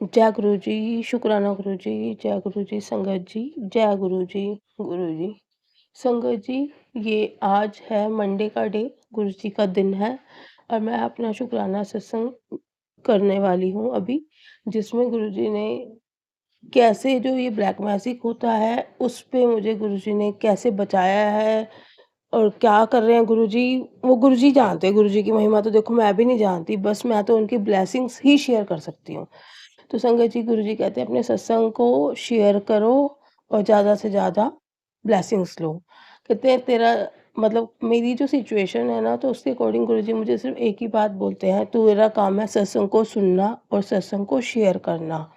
जय गुरु जी, शुक्राना गुरु जी, जय गुरु जी, संगत जी, जय गुरु जी, गुरु जी। संगत जी, ये आज है मंडे का डे, गुरु जी का दिन है और मैं अपना शुक्राना सत्संग करने वाली हूँ अभी, जिसमें गुरु जी ने कैसे जो ये ब्लैक मैजिक होता है, उस पे मुझे गुरुजी ने कैसे बचाया है और क्या कर रहे हैं गुरुजी, वो गुरुजी जानते हैं। गुरुजी की महिमा तो देखो मैं भी नहीं जानती, बस मैं तो उनकी ब्लेसिंग्स ही शेयर कर सकती हूँ। तो संगत जी, गुरुजी कहते हैं अपने सत्संग को शेयर करो और ज़्यादा से ज़्यादा ब्लेसिंग्स लो। कहते हैं तेरा मतलब मेरी जो सिचुएशन है ना, तो उसके अकॉर्डिंग गुरुजी मुझे सिर्फ़ एक ही बात बोलते हैं, तेरा काम है सत्संग को सुनना और सत्संग को शेयर करना।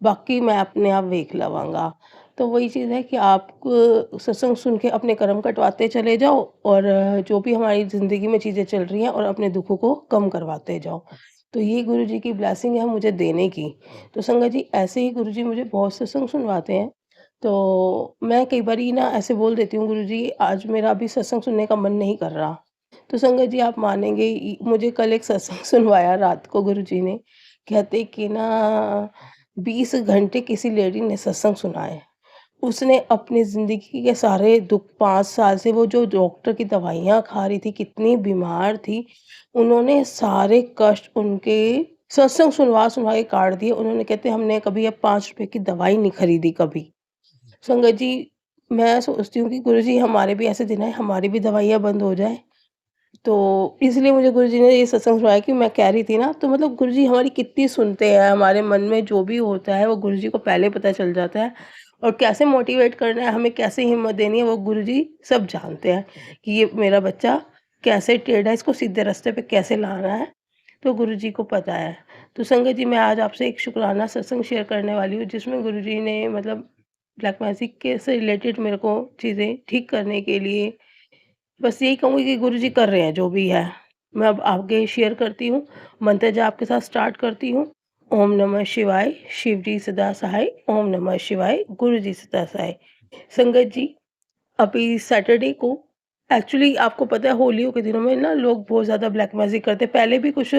बाकी मैं अपने आप वेख लवांगा। तो वही चीज़ है कि आप सत्संग सुन के अपने कर्म कटवाते चले जाओ और जो भी हमारी ज़िंदगी में चीज़ें चल रही हैं और अपने दुखों को कम करवाते जाओ। तो ये गुरुजी की ब्लेसिंग है मुझे देने की। तो संगत जी, ऐसे ही गुरुजी मुझे बहुत सत्संग सुनवाते हैं। तो मैं कई बारी ना ऐसे बोल देती हूँ, गुरुजी आज मेरा अभी सत्संग सुनने का मन नहीं कर रहा। तो संगत जी, आप मानेंगे मुझे कल एक सत्संग सुनवाया रात को गुरुजी ने। कहते कि ना 20 घंटे किसी लेडी ने सत्संग सुनाए। उसने अपनी ज़िंदगी के सारे दुःख 5 साल से वो जो डॉक्टर की दवाइयाँ खा रही थी, कितनी बीमार थी, उन्होंने सारे कष्ट उनके सत्संग सुनवा-सुनवा के काट दिए। उन्होंने कहते हमने कभी अब ₹5 की दवाई नहीं खरीदी कभी। संगत जी, मैं सोचती हूँ कि गुरुजी हमारे भी ऐसे दिन आए, हमारी भी दवाइयाँ बंद हो जाएँ। तो इसलिए मुझे गुरुजी ने ये सत्संग सुनाया कि मैं कह रही थी ना, तो मतलब गुरुजी हमारी कितनी सुनते हैं, हमारे मन में जो भी होता है वो गुरुजी को पहले पता चल जाता है और कैसे मोटिवेट करना है, हमें कैसे हिम्मत देनी है, वो गुरुजी सब जानते हैं कि ये मेरा बच्चा कैसे टेढ़ा है, इसको सीधे रास्ते पे कैसे लाना है, तो गुरुजी को पता है। तो संगत जी, मैं आज आपसे एक शुकराना सत्संग शेयर करने वाली हूँ, जिसमें गुरुजी ने मतलब ब्लैक मैजिक के से रिलेटेड मेरे को चीज़ें ठीक करने के लिए बस यही कहूँगी कि गुरुजी कर रहे हैं जो भी है। मैं अब आगे शेयर करती हूँ, मंत्र जाप के साथ स्टार्ट करती हूँ। ओम नमः शिवाय, शिव जी सदा सहाय, ओम नमः शिवाय, गुरु जी सदा सहाय। संगत जी, अभी सैटरडे को एक्चुअली आपको पता है होलियों के दिनों में ना लोग बहुत ज़्यादा ब्लैक मैजिक करते हैं। पहले भी कुछ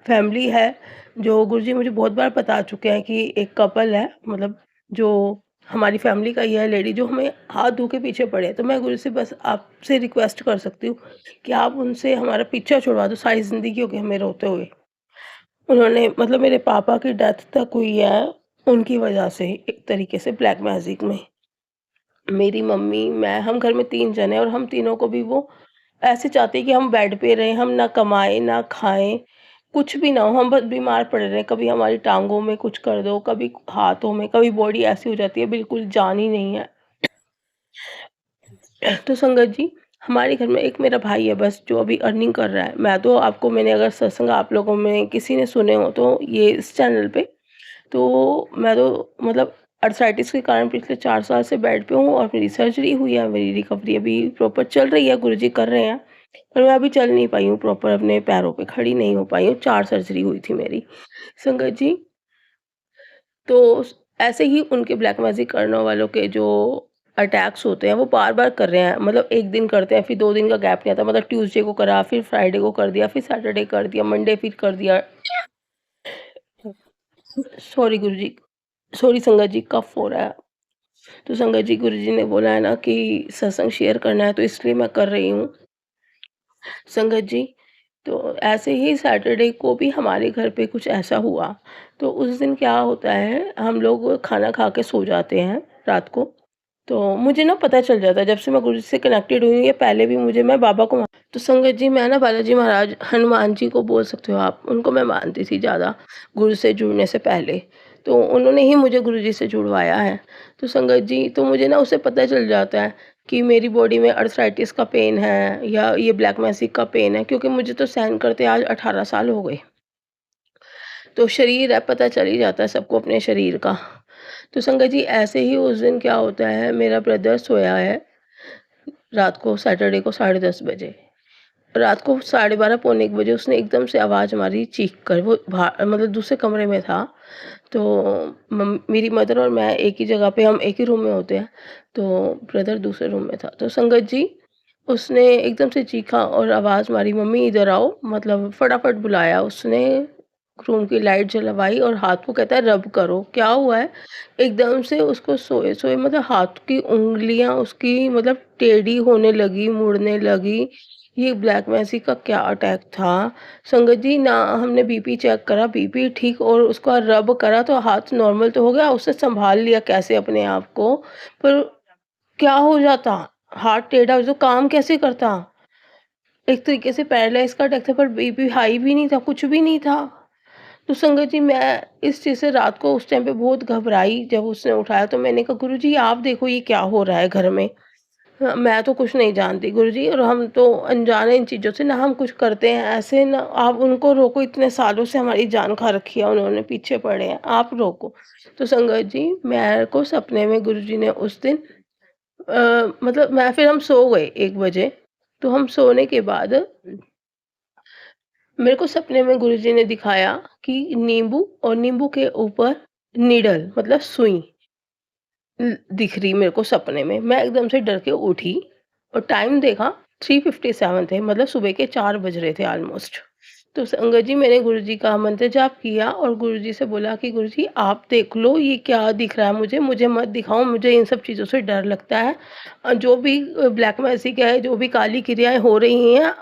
फैमिली है जो गुरुजी मुझे बहुत बार बता चुके हैं कि एक कपल है, मतलब जो हमारी फैमिली का ही है लेडी, जो हमें हाथ धो के पीछे पड़े हैं। तो मैं गुरु से बस आपसे रिक्वेस्ट कर सकती हूँ कि आप उनसे हमारा पीछा छुड़वा दो, सारी ज़िंदगी हो गई हमें रोते हुए। उन्होंने मतलब मेरे पापा की डेथ तक हुई है उनकी वजह से, एक तरीके से ब्लैक मैजिक में। मेरी मम्मी, मैं, हम घर में 3 जन हैं और हम तीनों को भी वो ऐसे चाहते हैं कि हम बेड पे रहें, हम ना कमाएँ, ना खाएँ, कुछ भी ना हो, हम बस बीमार पड़े रहें। कभी हमारी टाँगों में कुछ कर दो, कभी हाथों में, कभी बॉडी ऐसी हो जाती है बिल्कुल जान ही नहीं है। तो संगत जी, हमारे घर में एक मेरा भाई है बस जो अभी अर्निंग कर रहा है। मैं तो आपको मैंने अगर सत्संग आप लोगों में किसी ने सुने हो तो ये इस चैनल पे, तो मैं तो मतलब आर्थराइटिस के कारण पिछले 4 साल से बेड पे हूँ और मेरी सर्जरी हुई है, मेरी रिकवरी अभी प्रॉपर चल रही है, गुरुजी कर रहे हैं। पर मैं अभी चल नहीं पाई हूँ प्रॉपर अपने पैरों पे, खड़ी नहीं हो पाई हूँ, 4 सर्जरी हुई थी मेरी। संगत जी, तो ऐसे ही उनके ब्लैक मैजिक करने वालों के जो अटैक्स होते हैं वो बार-बार कर रहे हैं। मतलब 1 दिन करते हैं, फिर 2 दिन का गैप नहीं आता। मतलब ट्यूसडे को करा, फिर फ्राइडे को कर दिया, फिर सैटरडे कर दिया, मंडे फिर कर दिया। सॉरी गुरुजी, सॉरी संगत जी, कफ हो रहा है। तो संगत जी, गुरुजी ने बोला है ना कि सत्संग शेयर करना है, तो इसलिए मैं कर रही हूँ। संगत जी, तो ऐसे ही सैटरडे को भी हमारे घर पे कुछ ऐसा हुआ। तो उस दिन क्या होता है, हम लोग खाना खा के सो जाते हैं रात को। तो मुझे ना पता चल जाता है जब से मैं गुरु से कनेक्टेड हुई हूँ, या पहले भी मुझे, मैं बाबा को तो संगत जी, मैं ना बालाजी महाराज, हनुमान जी को बोल सकते हो आप, उनको मैं मानती थी ज़्यादा गुरु से जुड़ने से पहले। तो उन्होंने ही मुझे गुरु जी से जुड़वाया है। तो संगत जी, तो मुझे ना उससे पता चल जाता है कि मेरी बॉडी में अर्थराइटिस का पेन है या ये ब्लैक मैजिक का पेन है, क्योंकि मुझे तो सहन करते आज 18 साल हो गए। तो शरीर है, पता चल ही जाता है सबको अपने शरीर का। तो संगत जी, ऐसे ही उस दिन क्या होता है, मेरा ब्रदर सोया है रात को, सैटरडे को 10:30 बजे। रात को 12:30 पौने 1 बजे उसने एकदम से आवाज़ मारी चीख कर, वो मतलब दूसरे कमरे में था। तो मेरी मदर और मैं एक ही जगह पे, हम एक ही रूम में होते हैं, तो ब्रदर दूसरे रूम में था। तो संगत जी, उसने एकदम से चीखा और आवाज़ मारी, मम्मी इधर आओ, मतलब फटाफट बुलाया उसने। रूम की लाइट जलवाई और हाथ को कहता है रब करो। क्या हुआ है? एकदम से उसको सोए-सोए मतलब हाथ की उँगलियाँ उसकी मतलब टेढ़ी होने लगी, मुड़ने लगी। ये ब्लैक मैजिक का क्या अटैक था? संगत जी ना हमने बीपी चेक करा, बीपी ठीक और उसका रब करा तो हाथ नॉर्मल तो हो गया, उसने सँभाल लिया कैसे अपने आप को। पर क्या हो जाता? हाथ टेढ़ा हो तो काम कैसे करता? एक तरीके से पैरालाइज़ का अटैक था पर बीपी हाई भी नहीं था, कुछ भी नहीं था। तो संगत जी मैं इस चीज़ से रात को उस टाइम पे बहुत घबराई जब उसने उठाया तो मैंने कहा गुरुजी आप देखो ये क्या हो रहा है घर में। मैं तो कुछ नहीं जानती गुरुजी और हम तो अनजान हैं इन चीज़ों से, ना हम कुछ करते हैं ऐसे ना आप उनको रोको इतने सालों से हमारी जान खा रखी है उन्होंने, पीछे पड़े हैं, आप रोको। तो संगत जी मेरे को सपने में गुरुजी ने उस दिन मतलब मैं फिर हम सो गए 1 बजे, तो हम सोने के बाद मेरे को सपने में गुरुजी ने दिखाया कि नींबू और नींबू के ऊपर निडल मतलब सुई दिख रही मेरे को सपने में। मैं एकदम से डर के उठी और टाइम देखा 3:57 थे मतलब सुबह के 4 बज रहे थे ऑलमोस्ट। तो संगत जी मैंने गुरुजी का मंत्र जाप किया और गुरुजी से बोला कि गुरुजी आप देख लो ये क्या दिख रहा है मुझे, मुझे मत दिखाओ, मुझे इन सब चीज़ों से डर लगता है। जो भी ब्लैक मैजिक है, जो भी काली क्रियाएँ हो रही हैं,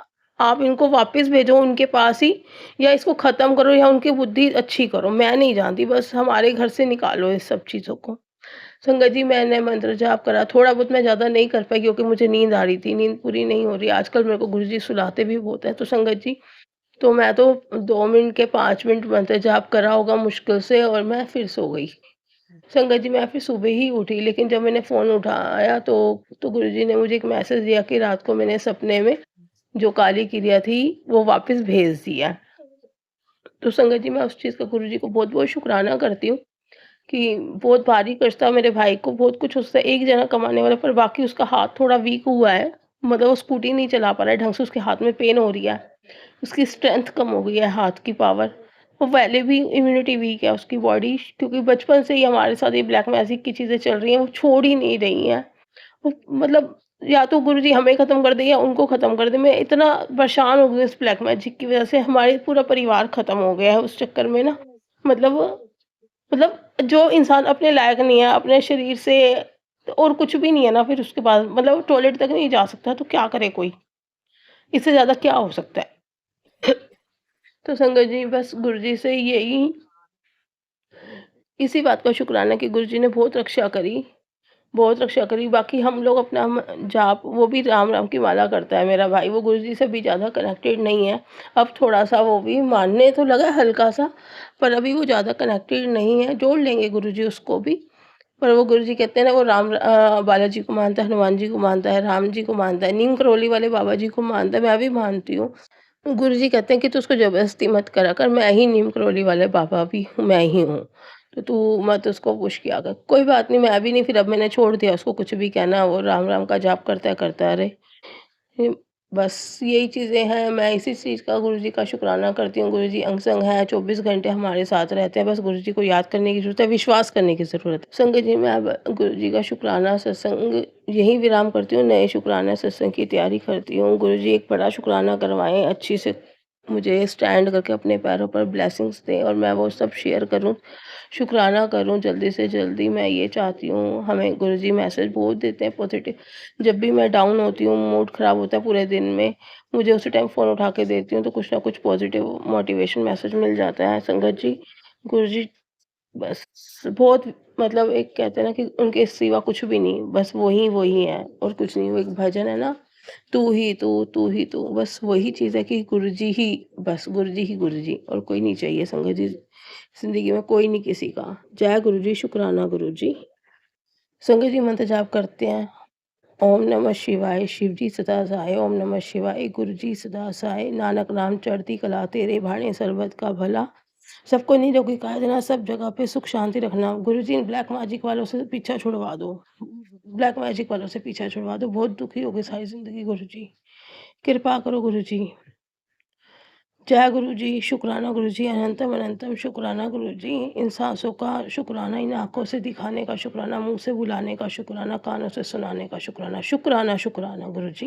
आप इनको वापस भेजो उनके पास ही या इसको ख़त्म करो या उनकी बुद्धि अच्छी करो। मैं नहीं जानती बस हमारे घर से निकालो इस सब चीज़ों को। संगत जी मैंने मंत्र जाप करा, थोड़ा बहुत मैं ज़्यादा नहीं कर पाई क्योंकि मुझे नींद आ रही थी, नींद पूरी नहीं हो रही। आजकल मेरे को गुरुजी सुलाते भी बहुत हैं, तो संगत जी तो मैं तो 2 मिनट के 5 मिनट मंत्र जाप करा होगा मुश्किल से और मैं फिर सो गई। संगत जी मैं फिर सुबह ही उठी लेकिन जब मैंने फ़ोन उठाया तो गुरुजी ने मुझे एक मैसेज दिया कि रात को मैंने सपने में जो काली क्रिया थी वो वापस भेज दिया। तो संगत जी मैं उस चीज़ का गुरुजी को बहुत-बहुत शुकराना करती हूँ कि बहुत भारी कष्ट था मेरे भाई को, बहुत कुछ उससे एक जना कमाने वाला पर बाकी उसका हाथ थोड़ा वीक हुआ है। मतलब वो स्कूटी नहीं चला पा रहा है ढंग से, उसके हाथ में पेन हो रही है। उसकी स्ट्रेंथ कम हो गई है, हाथ की पावर। वो पहले भी इम्यूनिटी वीक है उसकी बॉडी क्योंकि बचपन से ही हमारे साथ ये ब्लैक मैजिक की चीज़ें चल रही हैं, वो छोड़ ही नहीं रही हैं। वो मतलब या तो गुरुजी हमें खत्म कर दें या उनको खत्म कर दें। मैं इतना परेशान हो गई इस ब्लैक मैजिक की वज़ह से, हमारे पूरा परिवार खत्म हो गया है उस चक्कर में ना। मतलब मतलब जो इंसान अपने लायक नहीं है, अपने शरीर से और कुछ भी नहीं है ना फिर उसके पास मतलब टॉयलेट तक नहीं जा सकता तो क्या करे कोई? इससे ज़्यादा क्या हो सकता है? तो संगत जी बस गुरुजी से यही इसी बात का शुक्राना कि गुरुजी ने बहुत रक्षा करी। बाकी हम लोग अपना जाप वो भी राम-राम की माला करता है मेरा भाई, वो गुरुजी से भी ज़्यादा कनेक्टेड नहीं है। अब थोड़ा-सा वो भी मानने तो लगा है हल्का-सा, पर अभी वो ज़्यादा कनेक्टेड नहीं है, जोड़ लेंगे गुरुजी उसको भी। पर वो गुरुजी कहते हैं ना वो बालाजी को मानता है, हनुमान जी को मानता है, राम जी को मानता है, नीम करौली वाले बाबा जी को मानता है, मैं भी मानती हूँ। गुरुजी कहते हैं कि तू उसको ज़बरदस्ती मत करा कर, मैं ही नीम करौली वाले बाबा भी हूँ, मैं ही हूँ। तो तू मत उसको पुश किया कर। कोई बात नहीं मैं भी नहीं फिर अब मैंने छोड़ दिया उसको कुछ भी कहना, वो राम-राम का जाप करता है, करता रहे। हुँ, बस यही चीज़ें हैं, मैं इसी चीज़ का गुरुजी का शुक्राना करती हूँ। गुरुजी अंग-संग हैं, 24 घंटे हमारे साथ रहते हैं, बस गुरुजी को याद करने की ज़रूरत है, विश्वास करने की ज़रूरत है। संगत जी, मैं अब गुरुजी का शुक्राना सत्संग यहीं विराम करती हूँ, नए शुक्राना सत्संग की तैयारी करती हूँ। गुरुजी एक बड़ा शुक्राना करवाएँ, अच्छी से मुझे स्टैंड करके अपने पैरों पर ब्लेसिंग्स दें और मैं वो सब शेयर करूँ, शुक्राना करूँ जल्दी से जल्दी। मैं ये चाहती हूँ, हमें गुरुजी मैसेज बहुत देते हैं पॉज़िटिव। जब भी मैं डाउन होती हूँ, मूड ख़राब होता है पूरे दिन में, मुझे उसी टाइम फ़ोन उठा के देती हूँ, तो कुछ ना कुछ पॉज़िटिव मोटिवेशन मैसेज मिल जाता है। संगत जी, गुरुजी बस बहुत मतलब एक कहते हैं ना कि उनके सिवा कुछ भी नहीं, बस वो ही हैं और कुछ नहीं। वो एक भजन है ना, तू ही तू, बस वही चीज़ है कि गुरुजी ही बस गुरुजी ही गुरुजी और कोई नहीं चाहिए संगत जी, ज़िंदगी में कोई नहीं किसी का। जय गुरुजी, शुक्राना गुरुजी। संगत जी मंत्र जाप करते हैं। ओम नमः शिवाय, शिव जी सदा सहाय, ओम नमः शिवाय, गुरु जी सदा सहाय, नानक नाम चढ़ती कला तेरे भाणे सर्बत का भला, सबको निरोगी काया देना, सब जगह पे सुख शांति रखना। गुरु जी ब्लैक मैजिक वालों से पीछा छुड़वा दो, ब्लैक मैजिक वालों से पीछा छुड़वा दो, बहुत दुखी हो गई सारी जिंदगी गुरु जी, कृपा करो गुरु जी। जय गुरु जी, शुक्राना गुरु जी, अनंतम अनंतम शुक्राना गुरु जी। इन सांसों का शुक्राना, इन आँखों से दिखाने का शुक्राना, मुँह से बुलाने का शुक्राना, कानों से सुनाने का शुक्राना, शुक्राना शुक्राना गुरु जी।